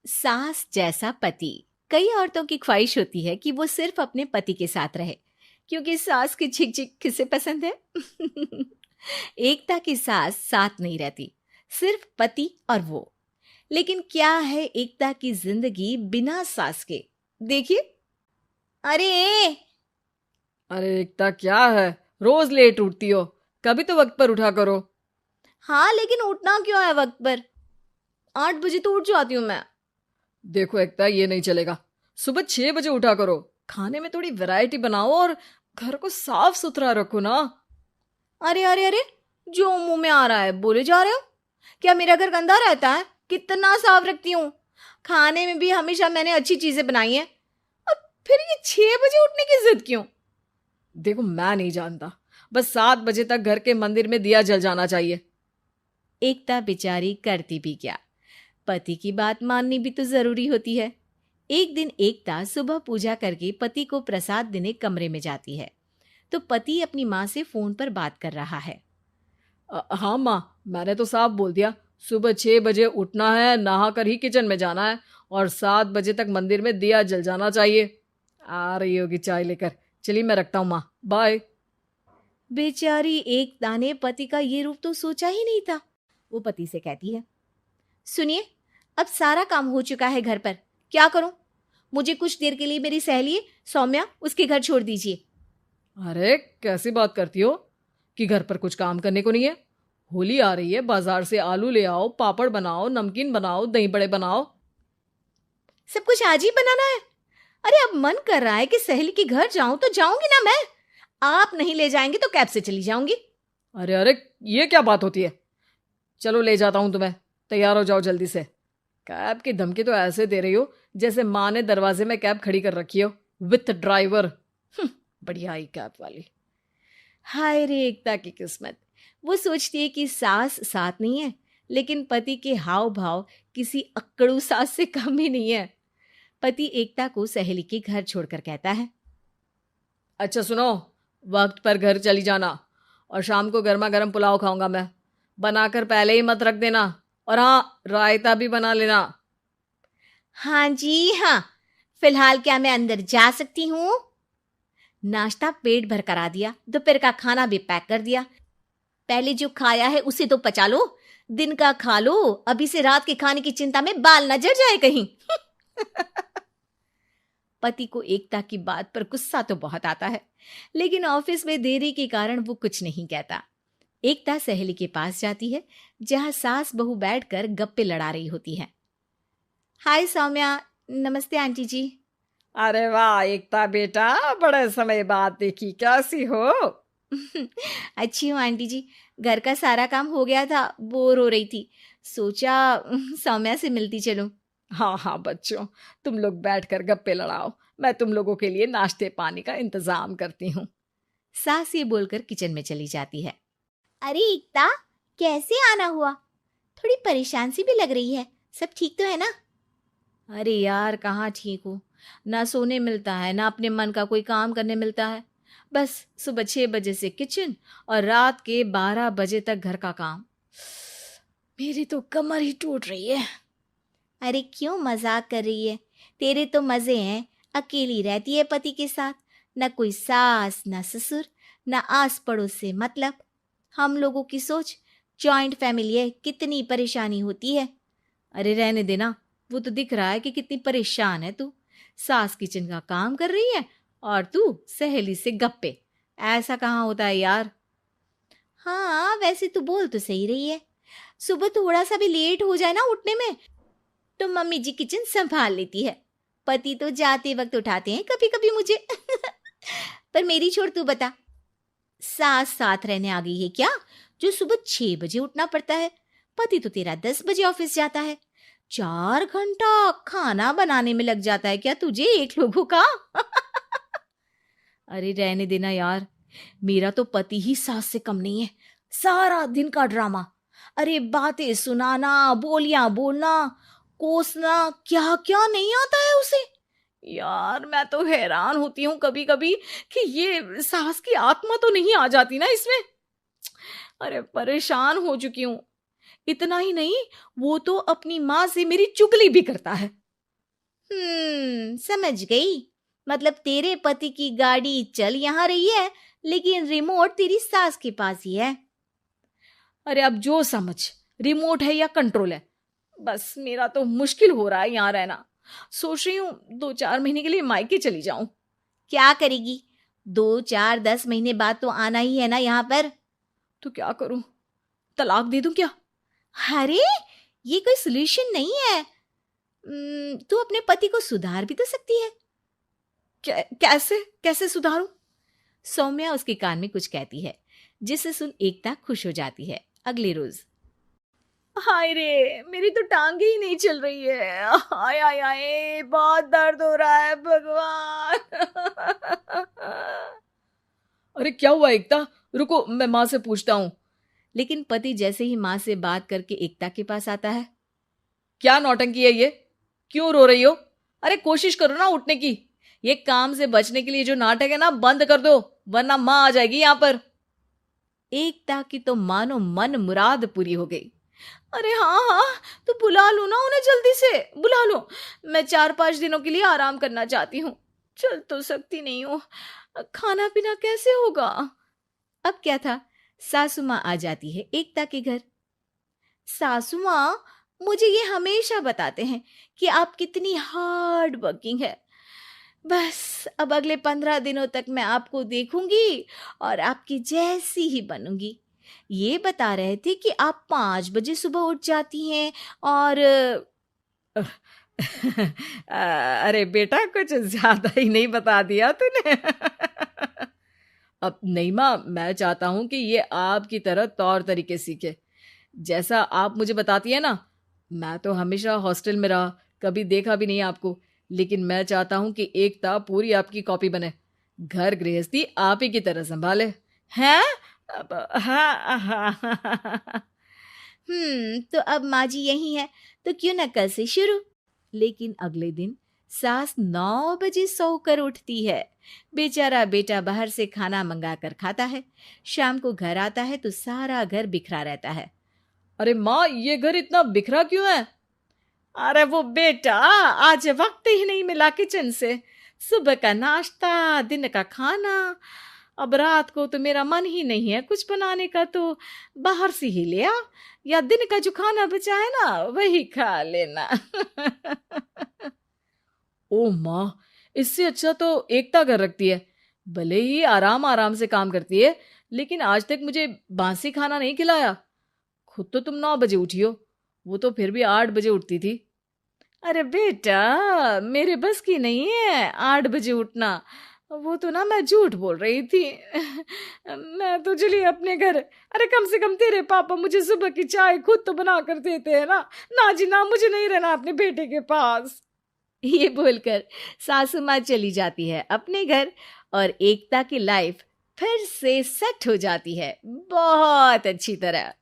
सास जैसा पति। कई औरतों की ख्वाहिश होती है कि वो सिर्फ अपने पति के साथ रहे, क्योंकि सास की झिक झिक किसे पसंद है। एकता की सास साथ नहीं रहती, सिर्फ पति और वो। लेकिन क्या है एकता की जिंदगी बिना सास के? देखिए। अरे अरे एकता, क्या है? रोज लेट उठती हो, कभी तो वक्त पर उठा करो। हाँ, लेकिन उठना क्यों है वक्त पर? 8 बजे तो उठ जाती हूँ मैं। देखो एकता, ये नहीं चलेगा। सुबह 6 बजे उठा करो। खाने में थोड़ी वैरायटी बनाओ और घर को साफ सुथरा रखो ना। अरे अरे अरे, जो मुंह में आ रहा है बोले जा रहे हो। क्या मेरा घर गंदा रहता है? कितना साफ रखती हूँ। खाने में भी हमेशा मैंने अच्छी चीजें बनाई हैं। अब फिर ये 6 बजे उठने की जिद क्यों? देखो, मैं नहीं जानता, बस 7 बजे तक घर के मंदिर में दिया जल जाना चाहिए। एकता बेचारी करती भी क्या, पति की बात माननी भी तो जरूरी होती है। एक दिन एकता सुबह पूजा करके पति को प्रसाद देने कमरे में जाती है, तो पति अपनी माँ से फोन पर बात कर रहा है। हाँ माँ, मैंने तो साफ बोल दिया। सुबह 6 बजे उठना है, नहा कर ही किचन में जाना है और 7 बजे तक मंदिर में दिया जल जाना चाहिए। आ रही होगी चाय लेकर। चलिए, मैं रखता हूँ माँ, बाय। बेचारी एकता ने पति का ये रूप तो सोचा ही नहीं था। वो पति से कहती है, सुनिए, अब सारा काम हो चुका है घर पर, क्या करूं? मुझे कुछ देर के लिए मेरी सहेली सौम्या उसके घर छोड़ दीजिए। अरे कैसी बात करती हो कि घर पर कुछ काम करने को नहीं है? होली आ रही है, बाजार से आलू ले आओ, पापड़ बनाओ, नमकीन बनाओ, दही बड़े बनाओ। सब कुछ आज ही बनाना है? अरे अब मन कर रहा है कि सहेली के घर जाऊं तो जाऊंगी ना मैं। आप नहीं ले जाएंगे तो कैब से चली जाऊंगी। अरे अरे, ये क्या बात होती है? चलो ले जाता हूँ तुम्हें, तैयार हो जाओ जल्दी से। कैब की धमकी तो ऐसे दे रही हो जैसे माँ ने दरवाजे में कैब खड़ी कर रखी हो, विथ ड्राइवर। बढ़िया आई कैब वाली। हाय रे एकता की किस्मत। वो सोचती है कि सास साथ नहीं है, लेकिन पति के हाव भाव किसी अक्कड़ू सास से कम ही नहीं है। पति एकता को सहेली के घर छोड़कर कहता है, अच्छा सुनो, वक्त पर घर चली जाना और शाम को गर्मा गर्म पुलाव खाऊंगा मैं। बनाकर पहले ही मत रख देना। और हाँ, रायता भी बना लेना। हाँ जी हाँ, फिलहाल क्या मैं अंदर जा सकती हूँ? नाश्ता पेट भर करा दिया, दोपहर का खाना भी पैक कर दिया। पहले जो खाया है उसे तो पचा लो, दिन का खा लो, अभी से रात के खाने की चिंता में बाल न जल जाए कहीं। पति को एकता की बात पर गुस्सा तो बहुत आता है, लेकिन ऑफिस में देरी के कारण वो कुछ नहीं कहता। एकता सहेली के पास जाती है, जहां सास बहू बैठकर गप्पे लड़ा रही होती है। हाय सौम्या। नमस्ते आंटी जी। अरे वाह एकता बेटा, बड़े समय बाद देखी, कैसी हो? अच्छी हूँ आंटी जी। घर का सारा काम हो गया था, बोर हो रही थी, सोचा सौम्या से मिलती चलूं। हाँ हाँ बच्चों, तुम लोग बैठकर गप्पे लड़ाओ, मैं तुम लोगों के लिए नाश्ते पानी का इंतजाम करती हूँ। सास ये बोलकर किचन में चली जाती है। अरे एकता, कैसे आना हुआ? थोड़ी परेशान सी भी लग रही है, सब ठीक तो है ना? अरे यार, कहाँ ठीक हूँ। ना सोने मिलता है, ना अपने मन का कोई काम करने मिलता है। बस सुबह 6 बजे से किचन और रात के 12 बजे तक घर का काम। मेरी तो कमर ही टूट रही है। अरे क्यों मजाक कर रही है? तेरे तो मजे हैं, अकेली रहती है पति के साथ, न कोई सास न ससुर, न आस पड़ोस से मतलब। हम लोगों की सोच, जॉइंट फैमिली है, कितनी परेशानी होती है। अरे रहने देना, वो तो दिख रहा है कि कितनी परेशान है तू। सास किचन का काम कर रही है और तू सहेली से गप्पे। ऐसा कहाँ होता है यार। हाँ वैसे तू बोल तो सही रही है। सुबह थोड़ा सा भी लेट हो जाए ना उठने में, तो मम्मी जी किचन संभाल लेती है। पति तो जाते वक्त उठाते हैं कभी कभी मुझे। पर मेरी छोड़, तू बता, सास साथ रहने आ गई है क्या, जो सुबह 6 बजे उठना पड़ता है? पति तो तेरा 10 बजे ऑफिस जाता है। 4 घंटा खाना बनाने में लग जाता है क्या तुझे, एक लोगों का? अरे रहने देना यार, मेरा तो पति ही सास से कम नहीं है। सारा दिन का ड्रामा, अरे बातें सुनाना, बोलियां बोलना, कोसना, क्या क्या नहीं आता है उसे। यार मैं तो हैरान होती हूँ कभी कभी कि ये सास की आत्मा तो नहीं आ जाती ना इसमें। अरे परेशान हो चुकी हूँ। इतना ही नहीं, वो तो अपनी माँ से मेरी चुगली भी करता है। समझ गई। मतलब तेरे पति की गाड़ी चल यहाँ रही है, लेकिन रिमोट तेरी सास के पास ही है। अरे अब जो समझ, रिमोट है या कंट्रोल है, बस मेरा तो मुश्किल हो रहा है यहाँ रहना। सोच रही हूँ 2-4 महीने के लिए मायके चली जाऊं। क्या करेगी? 2-4-10 महीने बाद तो आना ही है ना यहाँ पर। तो क्या करूं, तलाक दे दूं क्या? अरे ये कोई सोल्यूशन नहीं है। तू अपने पति को सुधार भी तो सकती है। कैसे कैसे सुधारूं? सौम्या उसके कान में कुछ कहती है, जिसे सुन एकता खुश हो जाती है। अगले रोज, हाय रे, मेरी तो टांगे ही नहीं चल रही है। हाय हाय हाय, बहुत दर्द हो रहा है भगवान। अरे क्या हुआ एकता, रुको मैं माँ से पूछता हूँ। लेकिन पति जैसे ही माँ से बात करके एकता के पास आता है। क्या नौटंकी है ये, क्यों रो रही हो? अरे कोशिश करो ना उठने की। ये काम से बचने के लिए जो नाटक है ना, बंद कर दो, वरना माँ आ जाएगी यहाँ पर। एकता की तो मानो मन मुराद पूरी हो गई। अरे हाँ हाँ, तो बुला लो ना उन्हें, जल्दी से बुला लो। मैं 4-5 दिनों के लिए आराम करना चाहती हूँ, चल तो सकती नहीं हूँ। खाना पीना कैसे होगा? अब क्या था, सासू माँ आ जाती है एकता के घर। सासू माँ, मुझे ये हमेशा बताते हैं कि आप कितनी हार्ड वर्किंग है। बस अब अगले 15 दिनों तक मैं आपको देखूंगी और आपकी जैसी ही बनूंगी। ये बता रहे थे कि आप 5 बजे सुबह उठ जाती हैं और अरे बेटा, कुछ ज्यादा ही नहीं बता दिया तूने। अब नहीं माँ, मैं चाहता हूं कि ये आपकी तरह तौर तरीके सीखे, जैसा आप मुझे बताती है ना। मैं तो हमेशा हॉस्टल में रहा, कभी देखा भी नहीं आपको, लेकिन मैं चाहता हूं कि एकता पूरी आपकी कॉपी बने, घर गृहस्थी आप ही की तरह संभाले। हैं? हाँ। तो अब माँ जी यही है, तो क्यों न कल से शुरू। लेकिन अगले दिन सास 9 बजे सोकर उठती है। बेचारा बेटा बाहर से खाना मंगा कर खाता है। शाम को घर आता है तो सारा घर बिखरा रहता है। अरे माँ, ये घर इतना बिखरा क्यों है? अरे वो बेटा, आज वक्त ही नहीं मिला किचन से। सुबह का नाश्ता, दिन का खाना, अब रात को तो मेरा मन ही नहीं है कुछ बनाने का, तो बाहर से ही ले आ, या दिन का जो खाना बचा है ना वही खा लेना। ओ माँ, इससे अच्छा तो एकता कर रखती है। भले ही आराम आराम से काम करती है, लेकिन आज तक मुझे बासी खाना नहीं खिलाया। खुद तो तुम 9 बजे उठी हो, वो तो फिर भी 8 बजे उठती थी। अरे बेटा, मेरे बस की नहीं है 8 बजे उठना, वो तो ना मैं झूठ बोल रही थी। मैं तो चली अपने घर। अरे कम से कम तेरे पापा मुझे सुबह की चाय खुद तो बना कर देते हैं ना। ना जी ना, मुझे नहीं रहना अपने बेटे के पास। ये बोलकर सासू माँ चली जाती है अपने घर और एकता की लाइफ फिर से सेट हो जाती है बहुत अच्छी तरह।